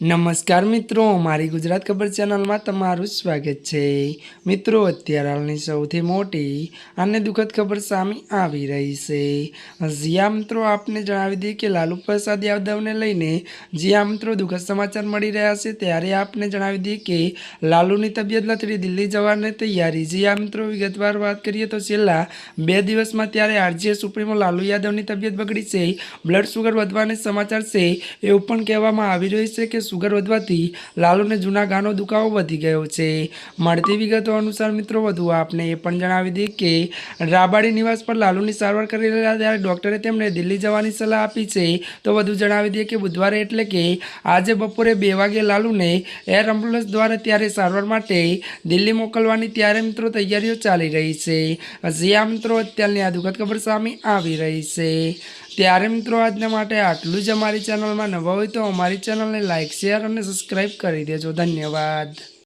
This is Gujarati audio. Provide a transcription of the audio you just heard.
નમસ્કાર મિત્રો, મારી ગુજરાત ખબર ચેનલમાં તમારું સ્વાગત છે। મિત્રો, અત્યારે હાલની સૌથી મોટી અને દુઃખદ ખબર સામે આવી રહી છે। જ્યાં મિત્રો આપને જણાવી દઈએ કે લાલુ પ્રસાદ યાદવને લઈને જ્યાં મિત્રો દુઃખદ સમાચાર મળી રહ્યા છે, ત્યારે આપને જણાવી દઈએ કે લાલુની તબિયત લથડી દિલ્હી જવાની તૈયારી। જ્યાં મિત્રો વિગતવાર વાત કરીએ તો છેલ્લા 2 દિવસમાં ત્યારે આરજે સુપ્રીમો લાલુ યાદવની તબિયત બગડી છે, બ્લડ શુગર વધવાના સમાચાર છે। એવું પણ કહેવામાં આવી રહ્યું છે કે शुगर વધવાથી લાલુને જૂના ગાનો દુખાવો વધી ગયો છે। મળતી વિગતો અનુસાર મિત્રો વધુ આપને એ પણ જણાવી દઈએ કે રાબાડી નિવાસ પર લાલુની સારવાર કરી રહ્યા ત્યારે ડોક્ટરે તેમને દિલ્હી જવાની સલાહ આપી છે। તો વધુ જણાવી દઈએ કે બુધવારે એટલે કે આજે બપોરે 2 વાગે લાલુને એર એમ્બ્યુલન્સ દ્વારા ત્યારે સારવાર માટે દિલ્હી મોકલવાની ત્યારે મિત્રો તૈયારીઓ ચાલી રહી છે। જ્યાં મિત્રો અત્યારની આ દુઃખદ ખબર સામે આવી રહી છે। ત્યારે મિત્રો આજના માટે આટલું જ। અમારી ચેનલમાં નવા હોય તો અમારી ચેનલને લાઇક, શેર અને સબસ્ક્રાઈબ કરી દેજો। ધન્યવાદ।